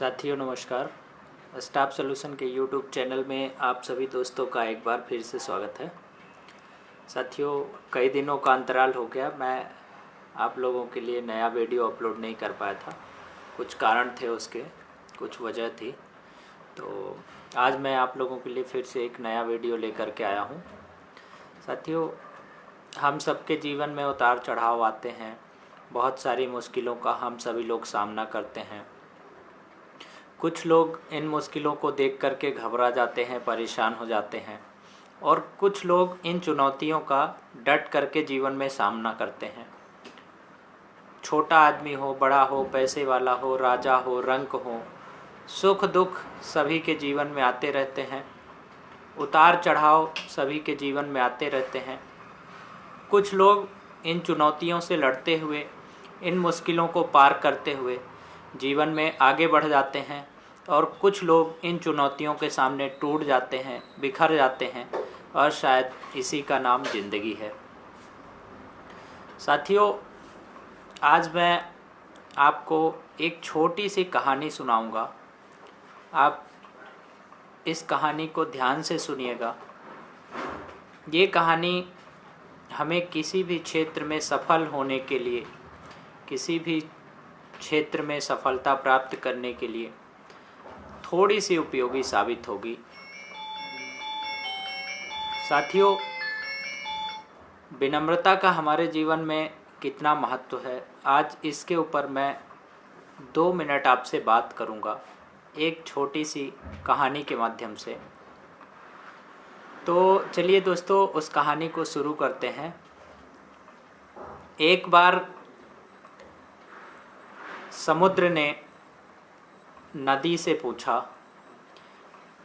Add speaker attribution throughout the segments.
Speaker 1: साथियों नमस्कार। Staff solution के यूट्यूब चैनल में आप सभी दोस्तों का एक बार फिर से स्वागत है। साथियों, कई दिनों का अंतराल हो गया, मैं आप लोगों के लिए नया वीडियो अपलोड नहीं कर पाया था। कुछ कारण थे उसके, कुछ वजह थी। तो आज मैं आप लोगों के लिए फिर से एक नया वीडियो लेकर के आया हूँ। साथियों, हम सबके जीवन में उतार चढ़ाव आते हैं। बहुत सारी मुश्किलों का हम सभी लोग सामना करते हैं। कुछ लोग इन मुश्किलों को देख कर के घबरा जाते हैं, परेशान हो जाते हैं, और कुछ लोग इन चुनौतियों का डट करके जीवन में सामना करते हैं। छोटा आदमी हो, बड़ा हो, पैसे वाला हो, राजा हो, रंक हो, सुख दुख सभी के जीवन में आते रहते हैं। उतार चढ़ाव सभी के जीवन में आते रहते हैं। कुछ लोग इन चुनौतियों से लड़ते हुए, इन मुश्किलों को पार करते हुए जीवन में आगे बढ़ जाते हैं, और कुछ लोग इन चुनौतियों के सामने टूट जाते हैं, बिखर जाते हैं, और शायद इसी का नाम ज़िंदगी है। साथियों, आज मैं आपको एक छोटी सी कहानी सुनाऊंगा। आप इस कहानी को ध्यान से सुनिएगा। ये कहानी हमें किसी भी क्षेत्र में सफल होने के लिए, किसी भी क्षेत्र में सफलता प्राप्त करने के लिए थोड़ी सी उपयोगी साबित होगी। साथियों, विनम्रता का हमारे जीवन में कितना महत्व है, आज इसके ऊपर मैं 2 मिनट आपसे बात करूंगा, एक छोटी सी कहानी के माध्यम से। तो चलिए दोस्तों, उस कहानी को शुरू करते हैं। एक बार समुद्र ने नदी से पूछा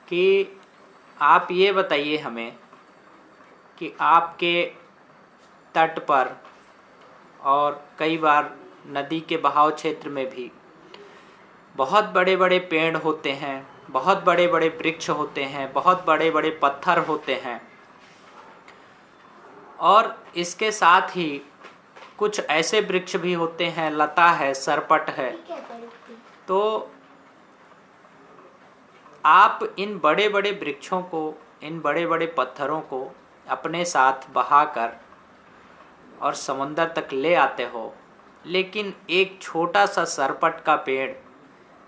Speaker 1: कि आप ये बताइए हमें कि आपके तट पर और कई बार नदी के बहाव क्षेत्र में भी बहुत बड़े बड़े पेड़ होते हैं, बहुत बड़े बड़े वृक्ष होते हैं, बहुत बड़े बड़े पत्थर होते हैं, और इसके साथ ही कुछ ऐसे वृक्ष भी होते हैं, लता है, सरपट है। तो आप इन बड़े बड़े वृक्षों को, इन बड़े बड़े पत्थरों को अपने साथ बहाकर और समुंदर तक ले आते हो, लेकिन एक छोटा सा सरपट का पेड़,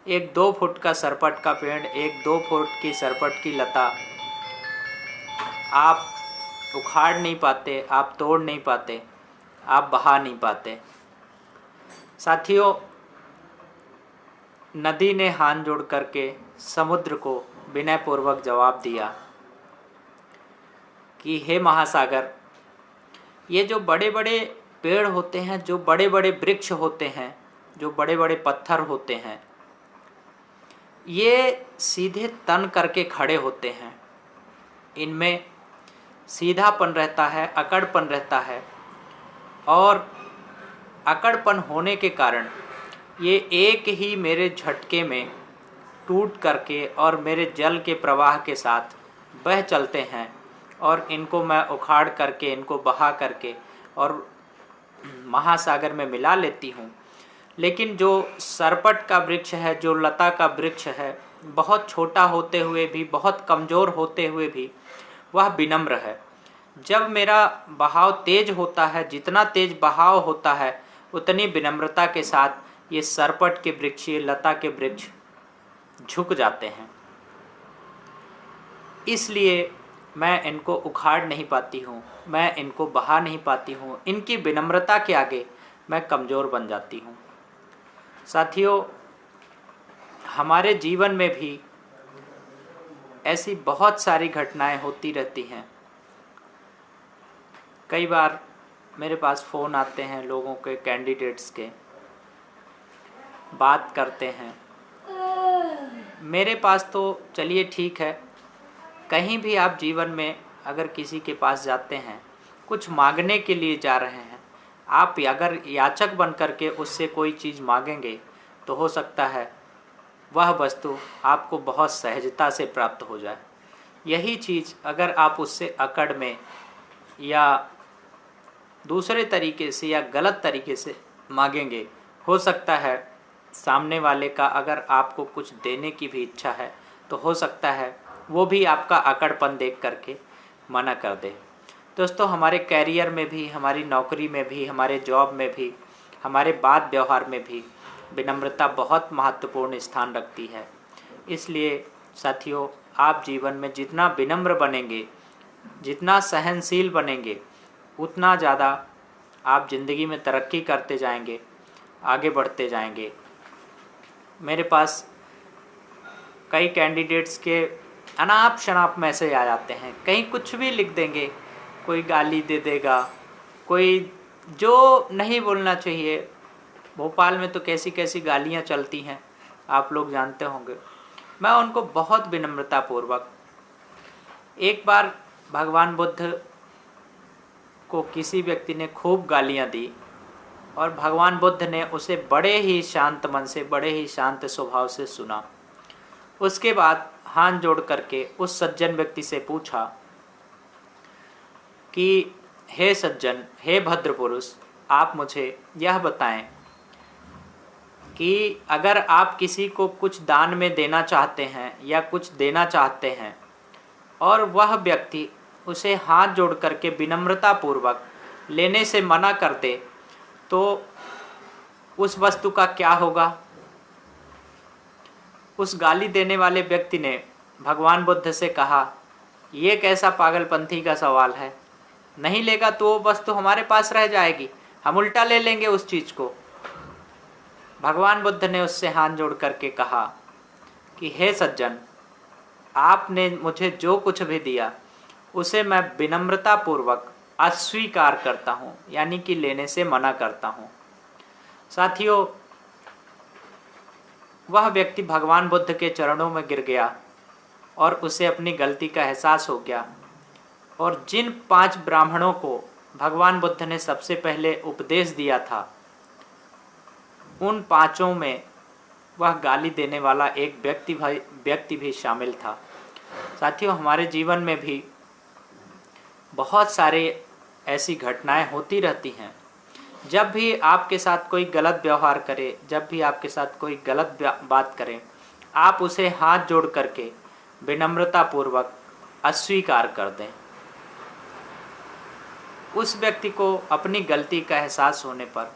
Speaker 1: एक 2 फुट का सरपट का पेड़, एक 2 फुट की सरपट की लता आप उखाड़ नहीं पाते, आप तोड़ नहीं पाते, आप बहा नहीं पाते। साथियों, नदी ने हाथ जोड़ करके समुद्र को विनयपूर्वक जवाब दिया कि हे महासागर, ये जो बड़े बड़े पेड़ होते हैं, जो बड़े बड़े वृक्ष होते हैं, जो बड़े बड़े पत्थर होते हैं, ये सीधे तन करके खड़े होते हैं। इनमें सीधापन रहता है, अकड़पन रहता है, और अकड़पन होने के कारण ये एक ही मेरे झटके में टूट करके और मेरे जल के प्रवाह के साथ बह चलते हैं, और इनको मैं उखाड़ करके, इनको बहा करके और महासागर में मिला लेती हूँ। लेकिन जो सरपट का वृक्ष है, जो लता का वृक्ष है, बहुत छोटा होते हुए भी, बहुत कमज़ोर होते हुए भी वह विनम्र है। जब मेरा बहाव तेज होता है, जितना तेज बहाव होता है, उतनी विनम्रता के साथ ये सरपट के वृक्ष, ये लता के वृक्ष झुक जाते हैं। इसलिए मैं इनको उखाड़ नहीं पाती हूँ, मैं इनको बहा नहीं पाती हूँ, इनकी विनम्रता के आगे मैं कमज़ोर बन जाती हूँ। साथियों, हमारे जीवन में भी ऐसी बहुत सारी घटनाएं होती रहती हैं। कई बार मेरे पास फ़ोन आते हैं लोगों के, कैंडिडेट्स के, बात करते हैं मेरे पास। तो चलिए ठीक है, कहीं भी आप जीवन में अगर किसी के पास जाते हैं, कुछ मांगने के लिए जा रहे हैं, आप अगर याचक बन करके उससे कोई चीज़ मांगेंगे तो हो सकता है वह वस्तु आपको बहुत सहजता से प्राप्त हो जाए। यही चीज़ अगर आप उससे अकड़ में या दूसरे तरीके से या गलत तरीके से मांगेंगे, हो सकता है सामने वाले का अगर आपको कुछ देने की भी इच्छा है तो हो सकता है वो भी आपका अकड़पन देख करके मना कर दे। दोस्तों, हमारे कैरियर में भी, हमारी नौकरी में भी, हमारे जॉब में भी, हमारे बात व्यवहार में भी विनम्रता बहुत महत्वपूर्ण स्थान रखती है। इसलिए साथियों, आप जीवन में जितना विनम्र बनेंगे, जितना सहनशील बनेंगे, उतना ज़्यादा आप ज़िंदगी में तरक्की करते जाएंगे, आगे बढ़ते जाएंगे। मेरे पास कई कैंडिडेट्स के अनाप शनाप मैसेज आ जाते हैं, कहीं कुछ भी लिख देंगे, कोई गाली दे देगा, कोई जो नहीं बोलना चाहिए। भोपाल में तो कैसी कैसी गालियाँ चलती हैं, आप लोग जानते होंगे। मैं उनको बहुत विनम्रतापूर्वक, एक बार भगवान बुद्ध को किसी व्यक्ति ने खूब गालियाँ दी और भगवान बुद्ध ने उसे बड़े ही शांत मन से, बड़े ही शांत स्वभाव से सुना। उसके बाद हाथ जोड़ करके उस सज्जन व्यक्ति से पूछा कि हे सज्जन, हे भद्र पुरुष, आप मुझे यह बताएं कि अगर आप किसी को कुछ दान में देना चाहते हैं या कुछ देना चाहते हैं और वह व्यक्ति उसे हाथ जोड़ करके विनम्रतापूर्वक लेने से मना कर दे तो उस वस्तु का क्या होगा? उस गाली देने वाले व्यक्ति ने भगवान बुद्ध से कहा, ये कैसा पागलपंथी का सवाल है, नहीं लेगा तो वो वस्तु हमारे पास रह जाएगी, हम उल्टा ले लेंगे उस चीज़ को। भगवान बुद्ध ने उससे हाथ जोड़ करके कहा कि हे सज्जन, आपने मुझे जो कुछ भी दिया उसे मैं विनम्रतापूर्वक अस्वीकार करता हूँ, यानी कि लेने से मना करता हूँ। साथियों, वह व्यक्ति भगवान बुद्ध के चरणों में गिर गया और उसे अपनी गलती का एहसास हो गया। और जिन 5 ब्राह्मणों को भगवान बुद्ध ने सबसे पहले उपदेश दिया था, उन 5 में वह गाली देने वाला एक व्यक्ति भी शामिल था। साथियों, हमारे जीवन में भी बहुत सारे ऐसी घटनाएं होती रहती हैं। जब भी आपके साथ कोई गलत व्यवहार करे, जब भी आपके साथ कोई गलत बात करे, आप उसे हाथ जोड़ करके विनम्रतापूर्वक अस्वीकार कर दें। उस व्यक्ति को अपनी गलती का एहसास होने पर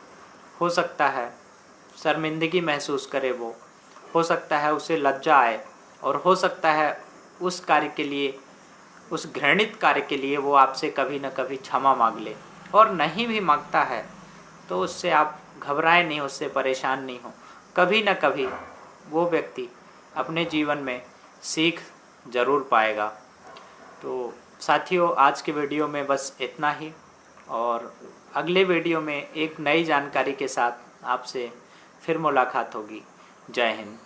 Speaker 1: हो सकता है शर्मिंदगी महसूस करे, वो हो सकता है उसे लज्जा आए, और हो सकता है उस कार्य के लिए, उस घृणित कार्य के लिए वो आपसे कभी न कभी क्षमा मांग ले। और नहीं भी मांगता है तो उससे आप घबराएं नहीं, उससे परेशान नहीं हो। कभी न कभी वो व्यक्ति अपने जीवन में सीख ज़रूर पाएगा। तो साथियों, आज के वीडियो में बस इतना ही, और अगले वीडियो में एक नई जानकारी के साथ आपसे फिर मुलाकात होगी। जय हिंद।